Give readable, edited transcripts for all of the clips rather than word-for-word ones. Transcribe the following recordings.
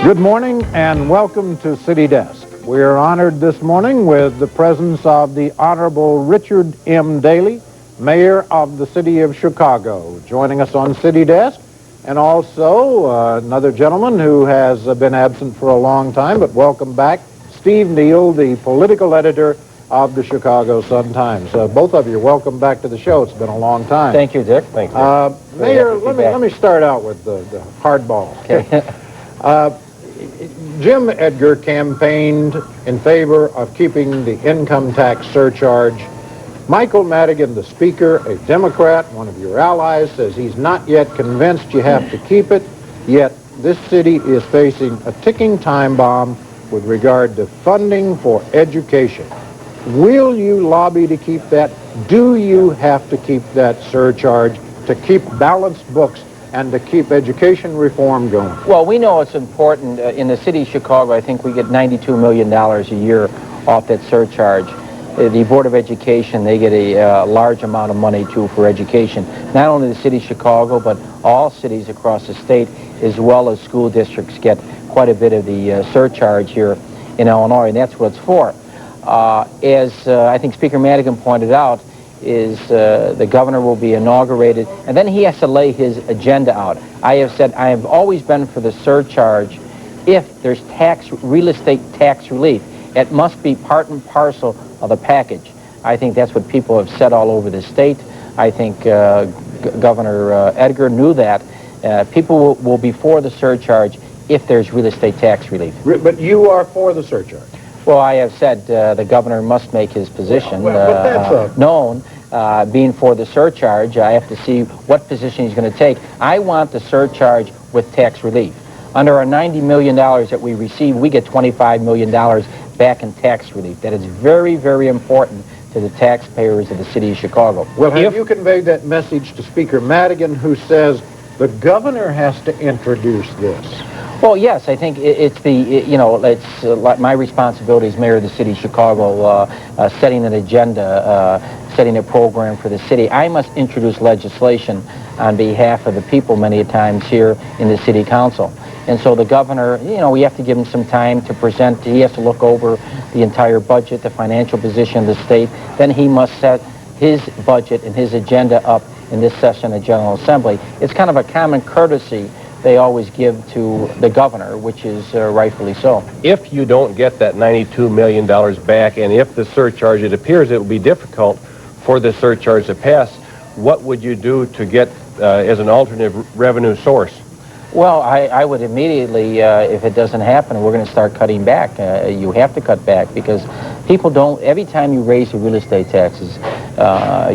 Good morning and welcome to City Desk. We are honored this morning with the presence of the Honorable Richard M. Daley, Mayor of the City of Chicago, joining us on City Desk, and also another gentleman who has been absent for a long time, but welcome back, Steve Neal, the political editor of the Chicago Sun-Times. Both of you, welcome back to the show. It's been a long time. Thank you, Dick. Thank you. Mayor, let me start out with the hardball. Okay. Jim Edgar campaigned in favor of keeping the income tax surcharge. Michael Madigan, the Speaker, a Democrat, one of your allies, says he's not yet convinced you have to keep it, yet this city is facing a ticking time bomb with regard to funding for education. Will you lobby to keep that? Do you have to keep that surcharge to keep balanced books and to keep education reform going? Well, we know it's important. In the city of Chicago, I think we get $92 million a year off that surcharge. The Board of Education, they get a large amount of money, too, for education. Not only the city of Chicago, but all cities across the state, as well as school districts, get quite a bit of the surcharge here in Illinois, and that's what it's for. As I think Speaker Madigan pointed out, is the governor will be inaugurated, and then he has to lay his agenda out. I have said I have always been for the surcharge if there's real estate tax relief. It must be part and parcel of the package. I think that's what people have said all over the state. I think Governor Edgar knew that. People will be for the surcharge if there's real estate tax relief. But you are for the surcharge? Well, I have said the governor must make his position known. Being for the surcharge, I have to see what position he's going to take. I want the surcharge with tax relief. Under our $90 million that we receive, we get $25 million back in tax relief. That is very, very important to the taxpayers of the city of Chicago. Well, have you conveyed that message to Speaker Madigan, who says the governor has to introduce this? Well, yes, I think it's my responsibility as mayor of the city of Chicago, setting an agenda, setting a program for the city. I must introduce legislation on behalf of the people many times here in the city council. And so the governor, we have to give him some time to present. He has to look over the entire budget, the financial position of the state. Then he must set his budget and his agenda up in this session of General Assembly. It's kind of a common courtesy they always give to the governor, which is rightfully so. If you don't get that $92 million back, and if the surcharge, it appears it will be difficult for the surcharge to pass, what would you do to get as an alternative revenue source? Well, I would immediately, if it doesn't happen, we're going to start cutting back. You have to cut back because people don't, every time you raise the real estate taxes,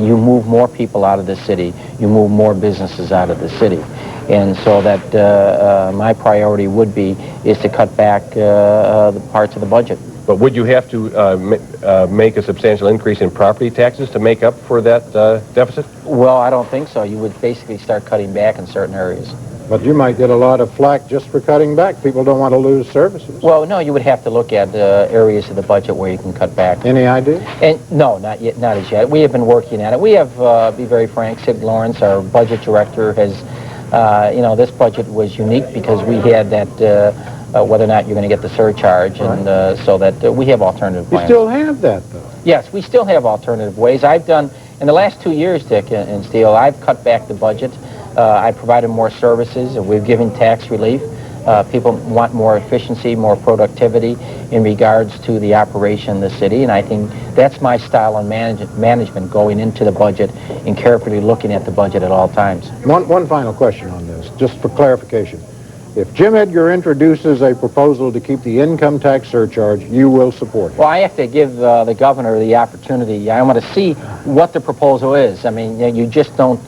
you move more people out of the city, you move more businesses out of the city. And so that my priority would be is to cut back the parts of the budget. But would you have to make a substantial increase in property taxes to make up for that deficit? Well, I don't think so. You would basically start cutting back in certain areas. But you might get a lot of flack just for cutting back. People don't want to lose services. Well, no, you would have to look at areas of the budget where you can cut back. Any idea? And no, not yet, not as yet. We have been working at it. We have, be very frank, Sid Lawrence, our budget director, has, this budget was unique because we had that, whether or not you're going to get the surcharge, and so that we have alternative plans. You still have that, though? Yes, we still have alternative ways. I've done, in the last 2 years, Dick and Steele, I've cut back the budget. I provided more services. We've given tax relief. People want more efficiency, more productivity in regards to the operation of the city, and I think that's my style on management, going into the budget and carefully looking at the budget at all times. One final question on this, just for clarification. If Jim Edgar introduces a proposal to keep the income tax surcharge, you will support it? Well, I have to give the governor the opportunity. I want to see what the proposal is. I mean, you just don't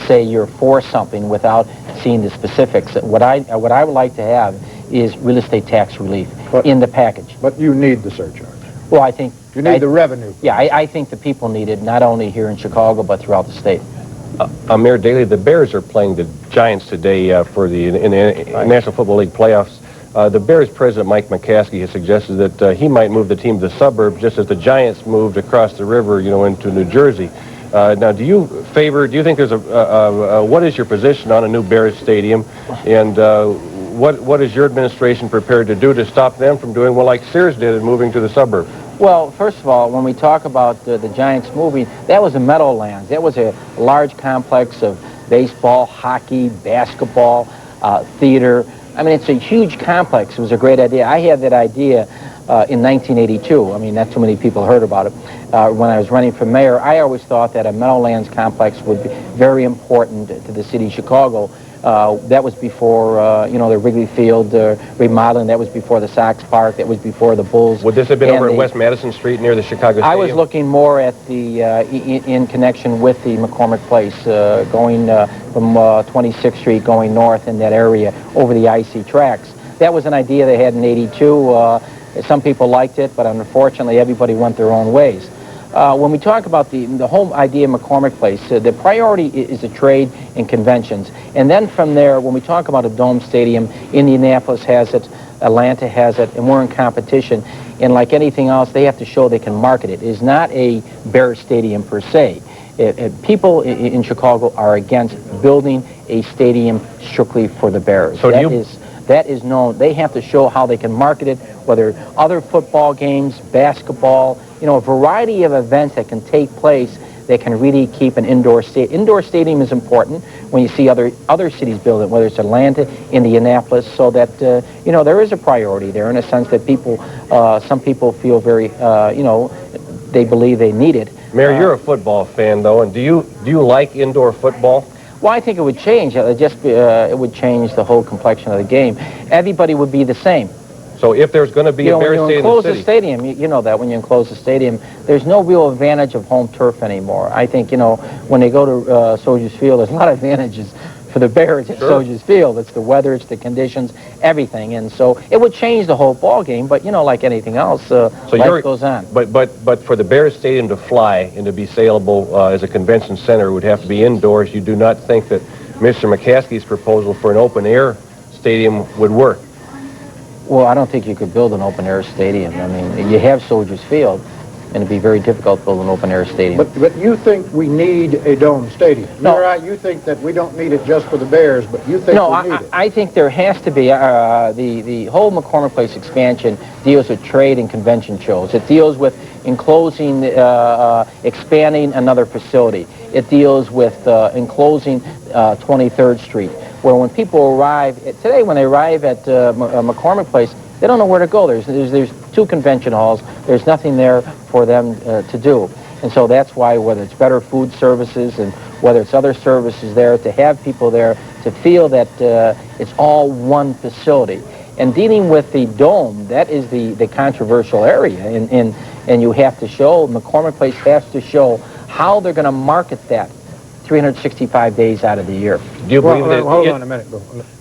say you're for something without seeing the specifics. What I would like to have is real estate tax relief in the package. But you need the surcharge. Well, I think you need the revenue. Yeah, I think the people need it, not only here in Chicago but throughout the state. Mayor Daley, the Bears are playing the Giants today for the National Football League playoffs. The Bears president, Mike McCaskey, has suggested that he might move the team to the suburbs just as the Giants moved across the river, into New Jersey. Now, do you think there's what is your position on a new Bears stadium, and what is your administration prepared to do to stop them from doing what like Sears did and moving to the suburb? Well, first of all, when we talk about the Giants moving, that was a Meadowlands. That was a large complex of baseball, hockey, basketball, theater. I mean, it's a huge complex. It was a great idea. I had that idea in 1982. I mean, not too many people heard about it. When I was running for mayor, I always thought that a Meadowlands complex would be very important to the city of Chicago. That was before, you know, the Wrigley Field remodeling. That was before the Sox Park. That was before the Bulls. Would this have been over at West Madison Street near the Chicago Stadium? I was looking more at the, in connection with the McCormick Place, going from 26th Street, going north in that area over the icy tracks. That was an idea they had in '82. Some people liked it, but unfortunately everybody went their own ways. When we talk about the whole idea of McCormick Place, the priority is the trade and conventions. And then from there, when we talk about a dome stadium, Indianapolis has it, Atlanta has it, and we're in competition. And like anything else, they have to show they can market it. It is not a Bears stadium per se. People in Chicago are against building a stadium strictly for the Bears. So that is known. They have to show how they can market it, whether other football games, basketball, you know, a variety of events that can take place that can really keep an indoor stadium. Indoor stadium is important when you see other cities build it, whether it's Atlanta, Indianapolis, so that, you know, there is a priority there in a sense that people, some people feel very, you know, they believe they need it. Mayor, you're a football fan, though, and do you like indoor football? Well, I think it would change. It would change the whole complexion of the game. Everybody would be the same. So if there's going to be a Bears stadium in the city... When you enclose the stadium, you know that when you enclose the stadium, there's no real advantage of home turf anymore. I think, you know, when they go to Soldiers Field, there's a lot of advantages for the Bears at Soldiers Field. It's the weather, it's the conditions, everything. And so it would change the whole ball game, but, you know, like anything else, life goes on. But for the Bears stadium to fly and to be saleable as a convention center, it would have to be indoors. You do not think that Mr. McCaskey's proposal for an open-air stadium would work? Well, I don't think you could build an open-air stadium. I mean, you have Soldiers Field, and it'd be very difficult to build an open-air stadium. But you think we need a dome stadium? No. You're right. You think that we don't need it just for the Bears, but you think we need it. I think there has to be. The whole McCormick Place expansion deals with trade and convention shows. It deals with enclosing, expanding another facility. It deals with enclosing 23rd Street, where when people arrive, today when they arrive at McCormick Place, they don't know where to go. There's two convention halls. There's nothing there for them to do. And so that's why, whether it's better food services and whether it's other services there, to have people there to feel that it's all one facility. And dealing with the dome, that is the controversial area. And you have to show, McCormick Place has to show how they're going to market that 365 days out of the year. Do you believe that? Hold on a minute.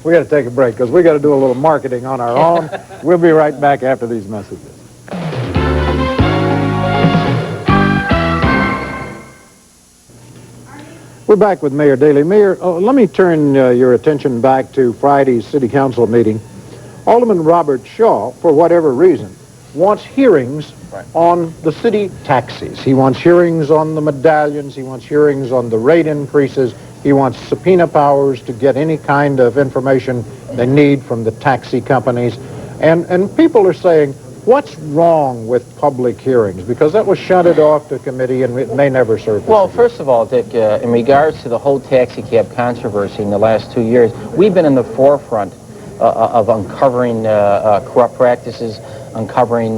We got to take a break because we got to do a little marketing on our own. We'll be right back after these messages. We're back with Mayor Daley. Mayor, let me turn your attention back to Friday's City Council meeting. Alderman Robert Shaw, for whatever reason, wants hearings on the city taxis. He wants hearings on the medallions. He wants hearings on the rate increases. He wants subpoena powers to get any kind of information they need from the taxi companies. And people are saying, what's wrong with public hearings? Because that was shunted off to committee and it may never surface. Well, first of all, Dick, in regards to the whole taxi cab controversy in the last 2 years, we've been in the forefront of uncovering corrupt practices, uncovering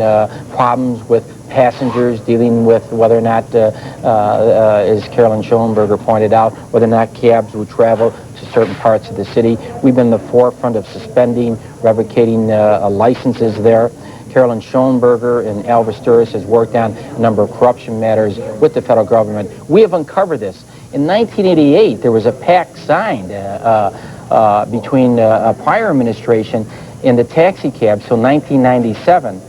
problems with passengers, dealing with whether or not, as Carolyn Schoenberger pointed out, whether or not cabs would travel to certain parts of the city. We've been in the forefront of suspending, revocating licenses there. Carolyn Schoenberger and Al Vesturis has worked on a number of corruption matters with the federal government. We have uncovered this. In 1988, there was a pact signed between a prior administration and the taxi cabs till 1997,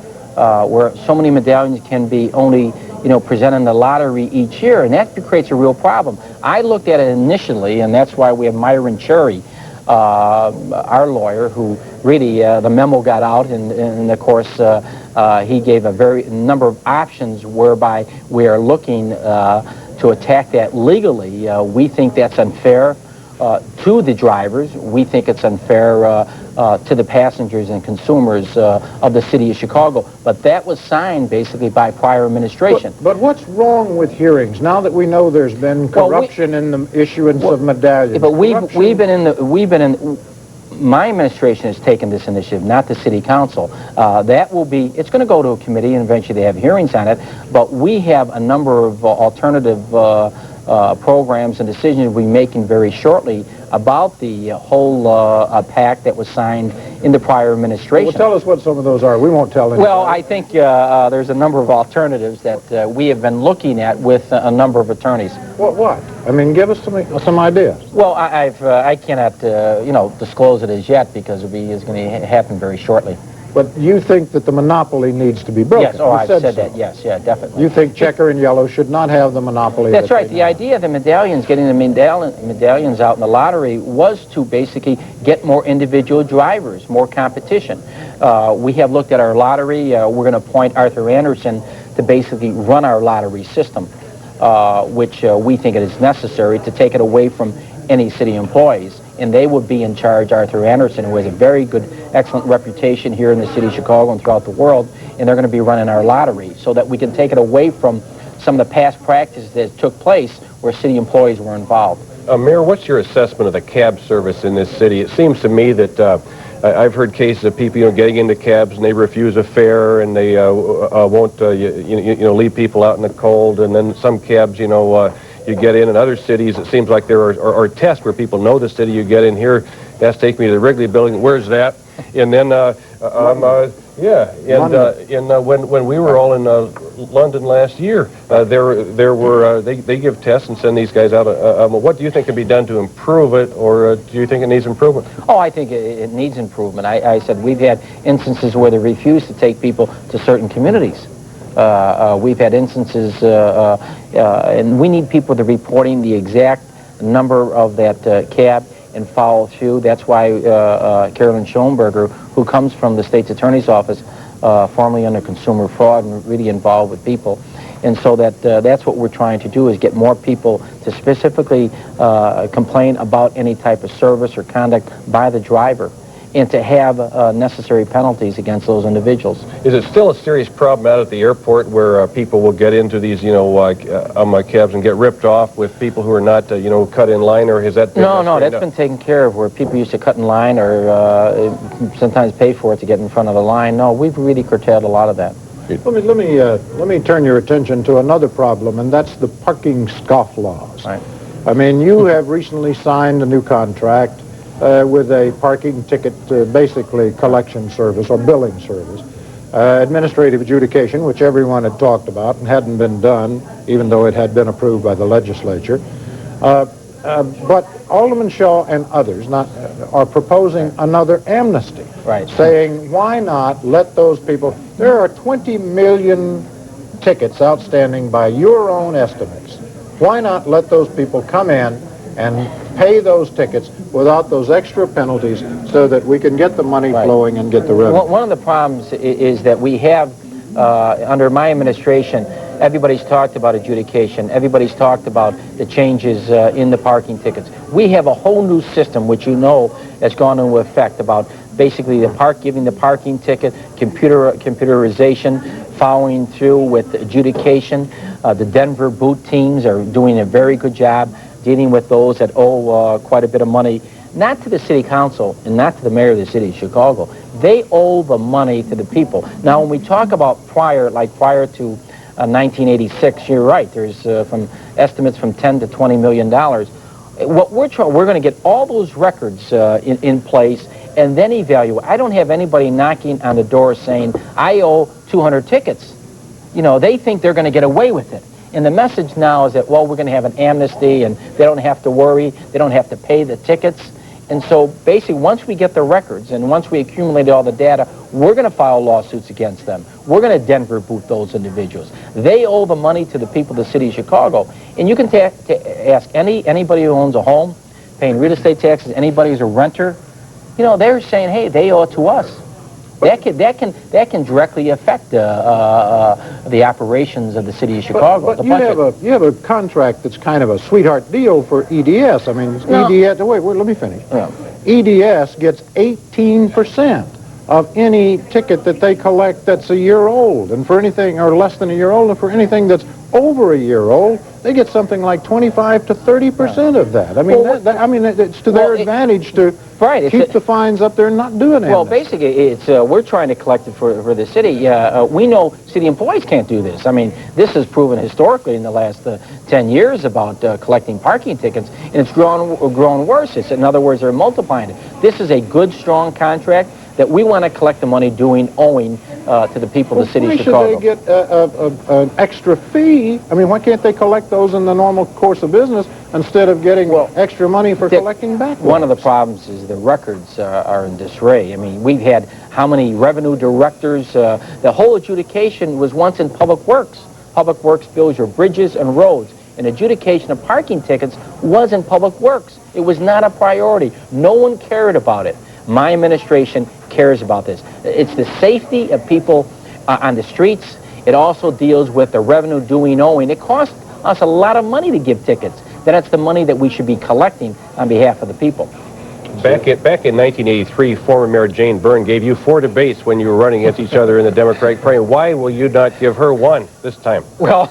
where so many medallions can be only, you know, presented in the lottery each year, and that creates a real problem. I looked at it initially, and that's why we have Myron Cherry, our lawyer, who really, the memo got out, and of course, he gave a number of options whereby we are looking to attack that legally. We think that's unfair. to the drivers. We think it's unfair to the passengers and consumers of the city of Chicago. But that was signed basically by prior administration. But what's wrong with hearings now that we know there's been corruption in the issuance of medallions? But my administration has taken this initiative, not the city council. It's going to go to a committee and eventually they have hearings on it, but we have a number of alternative programs and decisions we'll be making very shortly about the whole pact that was signed in the prior administration. Well, tell us what some of those are. We won't tell anybody. Well, I think there's a number of alternatives that we have been looking at with a number of attorneys. What? I mean, give us some ideas. Well, I cannot, disclose it as yet because it's going to happen very shortly. But you think that the monopoly needs to be broken? Yes, I've said that, yes, yeah, definitely. You think Checker and Yellow should not have the monopoly? That's right. The idea of the medallions, getting the medallions out in the lottery was to basically get more individual drivers, more competition. We have looked at our lottery. We're going to appoint Arthur Anderson to basically run our lottery system, which we think it is necessary to take it away from any city employees. And they would be in charge, Arthur Anderson, who has a very good, excellent reputation here in the city of Chicago and throughout the world, and they're going to be running our lottery so that we can take it away from some of the past practices that took place where city employees were involved. Mayor, what's your assessment of the cab service in this city? It seems to me that I've heard cases of people, getting into cabs and they refuse a fare and they won't, leave people out in the cold, and then some cabs, you get in other cities, it seems like there are tests where people know the city. You get in here, that's take me to the Wrigley building. Where's that? And then, when we were all in London last year, they give tests and send these guys out. What do you think can be done to improve it, or do you think it needs improvement? Oh, I think it needs improvement. I said we've had instances where they refuse to take people to certain communities. We've had instances, and we need people to reporting the exact number of that cab and follow through. That's why Carolyn Schoenberger, who comes from the state's attorney's office, formerly under consumer fraud and really involved with people. And so that's what we're trying to do, is get more people to specifically complain about any type of service or conduct by the driver, and to have necessary penalties against those individuals. Is it still a serious problem out at the airport where people will get into these, cabs and get ripped off with people who are not, cut in line, or has that been... No, that's been taken care of, where people used to cut in line or sometimes pay for it to get in front of the line. No, we've really curtailed a lot of that. Let me turn your attention to another problem, and that's the parking scofflaws. Right. I mean, you have recently signed a new contract with a parking ticket, basically collection service or billing service, administrative adjudication, which everyone had talked about and hadn't been done, even though it had been approved by the legislature. But Alderman Shaw and others are proposing another amnesty, right, saying, why not let those people... There are 20 million tickets outstanding by your own estimates. Why not let those people come in and pay those tickets without those extra penalties so that we can get the money flowing and get the revenue? One of the problems is that we have, under my administration, everybody's talked about adjudication. Everybody's talked about the changes in the parking tickets. We have a whole new system, which has gone into effect, about basically giving the parking ticket, computerization, following through with adjudication. The Denver boot teams are doing a very good job dealing with those that owe quite a bit of money, not to the city council and not to the mayor of the city of Chicago. They owe the money to the people. Now, when we talk about prior to 1986, you're right. There's from estimates from $10 to $20 million. What we're going to get all those records in place and then evaluate. I don't have anybody knocking on the door saying, I owe 200 tickets. They think they're going to get away with it. And the message now is that, well, we're going to have an amnesty and they don't have to worry. They don't have to pay the tickets. And so basically, once we get the records and once we accumulate all the data, we're going to file lawsuits against them. We're going to Denver boot those individuals. They owe the money to the people of the city of Chicago. And you can ask anybody who owns a home, paying real estate taxes, anybody who's a renter, they're saying, hey, they owe it to us. that can directly affect the operations of the city of Chicago. But you have a contract that's kind of a sweetheart deal for EDS. I mean, EDS. Wait, let me finish. Yeah. EDS gets 18% of any ticket that they collect that's a year old, and for anything or less than a year old, and for anything that's over a year old, they get something like 25 to 30% of that. I mean, it's to their advantage to keep the fines up there and not do anything. Well, basically, it's we're trying to collect it for the city. We know city employees can't do this. I mean, this has proven historically in the last 10 years about collecting parking tickets, and it's grown worse. In other words, they're multiplying it. This is a good, strong contract that we want to collect the money owing to the people of the city of Chicago. Why should they get an extra fee? I mean, why can't they collect those in the normal course of business instead of getting extra money for collecting back? One of the problems is the records are in disarray. I mean, we've had how many revenue directors? The whole adjudication was once in Public Works. Public Works bills your bridges and roads. An adjudication of parking tickets was in Public Works. It was not a priority. No one cared about it. My administration cares about this. It's the safety of people on the streets. It also deals with the revenue owing. It costs us a lot of money to give tickets. That's the money that we should be collecting on behalf of the people. Back in 1983, former Mayor Jane Byrne gave you 4 debates when you were running against each other in the Democratic primary. Why will you not give her one this time? Well,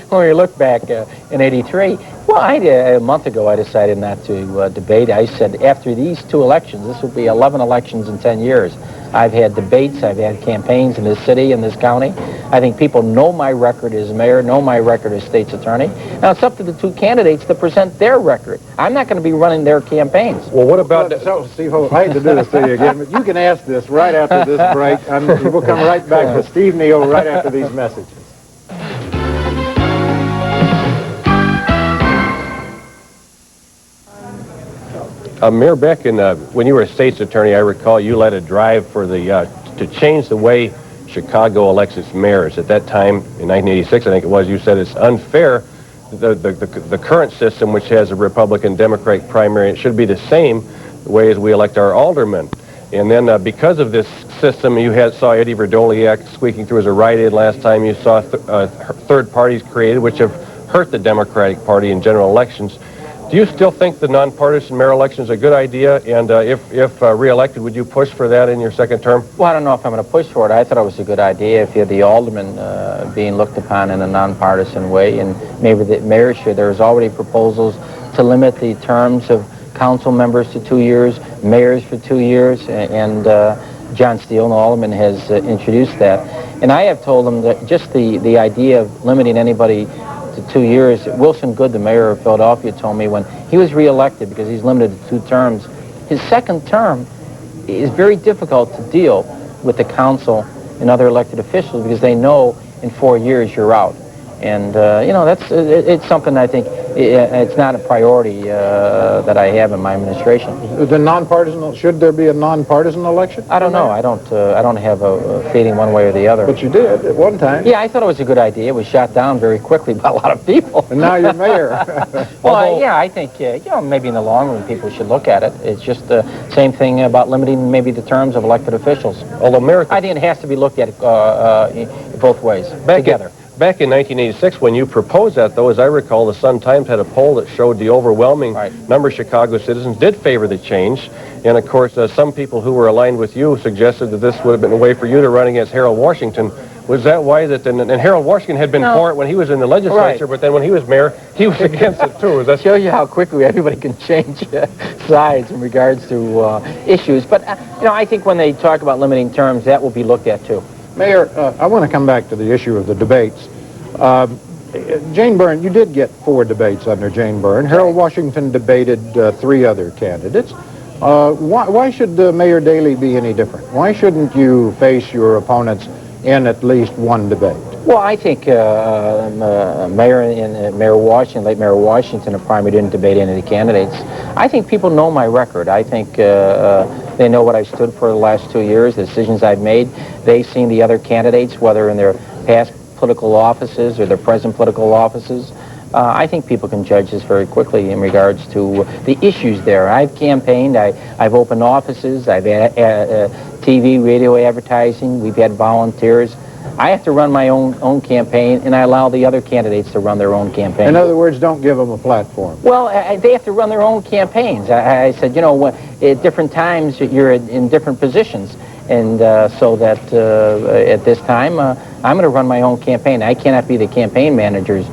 when we look back in '83, a month ago I decided not to debate. I said after these 2 elections, this will be 11 elections in 10 years. I've had debates, I've had campaigns in this city, in this county. I think people know my record as mayor, know my record as state's attorney. Now it's up to the 2 candidates to present their record. I'm not going to be running their campaigns. Well, what about... Steve, I hate to do this to you again, but you can ask this right after this break, and we'll come right back to Steve Neal right after these messages. Mayor, back when you were a state's attorney, I recall you led a drive for to change the way Chicago elects its mayors. At that time, in 1986, I think it was, you said it's unfair. The current system, which has a Republican-Democratic primary, it should be the same way as we elect our aldermen. And then because of this system, you saw Eddie Verdoliak squeaking through as a write-in last time. You saw third parties created, which have hurt the Democratic Party in general elections. Do you still think the nonpartisan mayor election is a good idea? And if re-elected, would you push for that in your second term? Well, I don't know if I'm going to push for it. I thought it was a good idea if you had the aldermen being looked upon in a nonpartisan way, and maybe the mayor should. There's already proposals to limit the terms of council members to 2 years, mayors for 2 years, and John Steele, an alderman, has introduced that. And I have told them that just the idea of limiting anybody to 2 years. Wilson Good, the mayor of Philadelphia, told me when he was reelected, because he's limited to 2 terms, his second term is very difficult to deal with the council and other elected officials because they know in 4 years you're out. And, it's something I think it's not a priority that I have in my administration. Should there be a nonpartisan election? I don't know. I don't have a feeling one way or the other. But you did at one time. Yeah, I thought it was a good idea. It was shot down very quickly by a lot of people. And now you're mayor. Well, yeah, I think, maybe in the long run people should look at it. It's just the same thing about limiting maybe the terms of elected officials. Although I think it has to be looked at both ways, together. Back in 1986, when you proposed that, though, as I recall, the Sun-Times had a poll that showed the overwhelming number of Chicago citizens did favor the change. And, of course, some people who were aligned with you suggested that this would have been a way for you to run against Harold Washington. Was that why and Harold Washington had been for it when he was in the legislature, but then when he was mayor, he was against it, too. That shows you how quickly everybody can change sides in regards to issues. But, I think when they talk about limiting terms, that will be looked at, too. Mayor, I want to come back to the issue of the debates. Jane Byrne, you did get 4 debates under Jane Byrne. Harold Washington debated 3 other candidates. Why should Mayor Daley be any different? Why shouldn't you face your opponents in at least 1 debate? Well, I think Mayor Washington, late Mayor Washington, in primary didn't debate any of the candidates. I think people know my record. I think they know what I've stood for the last 2 years, the decisions I've made. They've seen the other candidates, whether in their past political offices or their present political offices. I think people can judge this very quickly in regards to the issues there. I've campaigned, I've opened offices, I've had TV, radio advertising, we've had volunteers. I have to run my own campaign, and I allow the other candidates to run their own campaign. In other words, don't give them a platform. Well, they have to run their own campaigns. I said, you know, at different times you're in different positions, and so that at this time I'm going to run my own campaign. I cannot be the campaign managers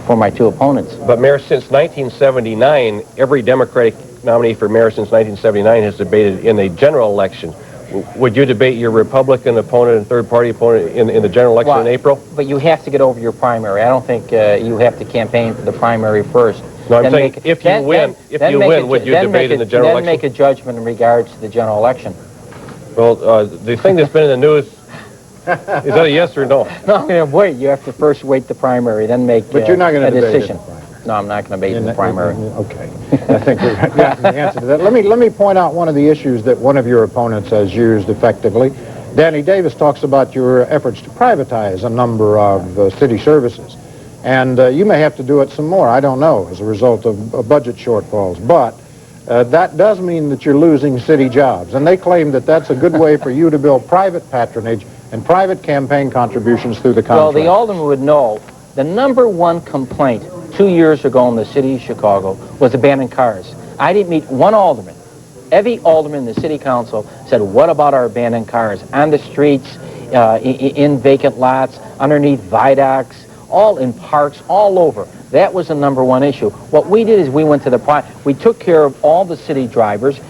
for my two opponents. But, Mayor, since 1979, every Democratic nominee for mayor since 1979 has debated in a general election. Would you debate your Republican opponent and third-party opponent in the general election in April? But you have to get over your primary. I don't think you have to campaign for the primary first. No, I'm saying if you win, would you debate in the general election? Then make a judgment in regards to the general election. Well, the thing that's been in the news, is that a yes or no? No, wait. You have to first wait the primary, then make But you're not going a to debate decision. in the primary. No, I'm not going to debate in the primary. Okay. I think we've gotten the answer to that. Let me point out one of the issues that one of your opponents has used effectively. Danny Davis talks about your efforts to privatize a number of city services. And you may have to do it some more, I don't know, as a result of budget shortfalls. But that does mean that you're losing city jobs. And they claim that that's a good way for you to build private patronage and private campaign contributions through the contract. Well, the alderman would know the number one complaint 2 years ago in the city of Chicago was abandoned cars. I didn't meet one alderman. Every alderman in the city council said, what about our abandoned cars? On the streets, in vacant lots, underneath viaducts, all in parks, all over. That was the number one issue. What we did is we went to we took care of all the city drivers,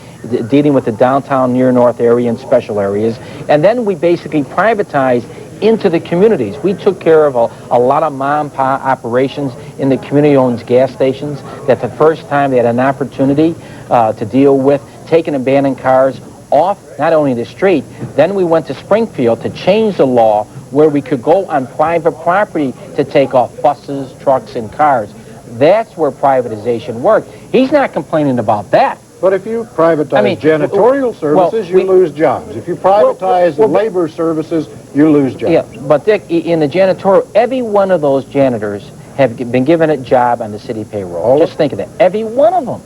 dealing with the downtown near north area and special areas, and then we basically privatized into the communities. We took care of a lot of mom and pop operations in the community-owned gas stations that the first time they had an opportunity to deal with taking abandoned cars off not only the street. Then we went to Springfield to change the law where we could go on private property to take off buses, trucks, and cars. That's where privatization worked. He's not complaining about that. But if you privatize janitorial services, you lose jobs. If you privatize labor services, you lose jobs. Yeah, but Dick, in the janitorial, every one of those janitors have been given a job on the city payroll. Just think of that. Every one of them.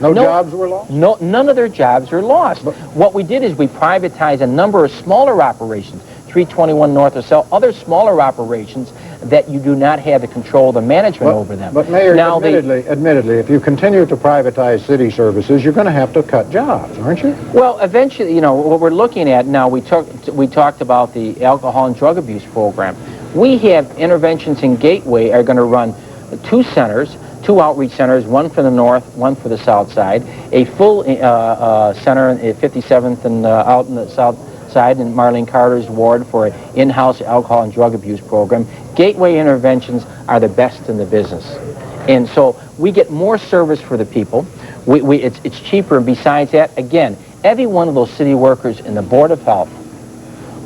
No jobs were lost? No, none of their jobs are lost. But what we did is we privatized a number of smaller operations, 321 North or South, other smaller operations that you do not have the control of the management over them. But Mayor, admittedly, if you continue to privatize city services, you're going to have to cut jobs, aren't you? Well, eventually, you know, what we're looking at now, we talked about the alcohol and drug abuse program. We have interventions in Gateway are going to run two outreach centers, one for the north, one for the south side, a full center at 57th and out in the south side in Marlene Carter's ward for an in-house alcohol and drug abuse program. Gateway interventions are the best in the business. And so we get more service for the people. It's cheaper, and besides that, again, every one of those city workers in the Board of Health,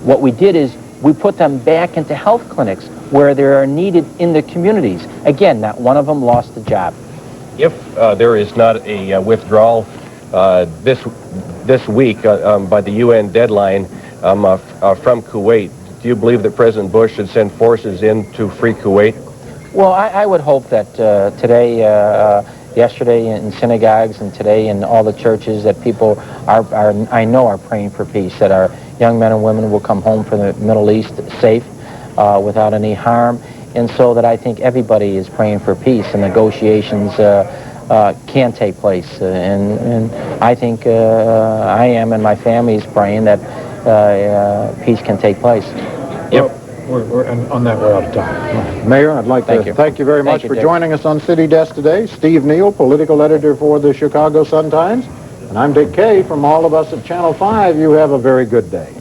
what we did is we put them back into health clinics where they are needed in the communities. Again, not one of them lost a job. If there is not a withdrawal this week by the UN deadline from Kuwait, do you believe that President Bush should send forces in to free Kuwait? Well, I would hope that today, yesterday in synagogues and today in all the churches that people I know are praying for peace, that our young men and women will come home from the Middle East safe, without any harm, and so that I think everybody is praying for peace and negotiations can take place. And I think I am and my family is praying that peace can take place. On that, we're out of time. Mayor, I'd like to thank you very much for joining us on City Desk today. Steve Neal, political editor for the Chicago Sun-Times. And I'm Dick Kay. From all of us at Channel 5, you have a very good day.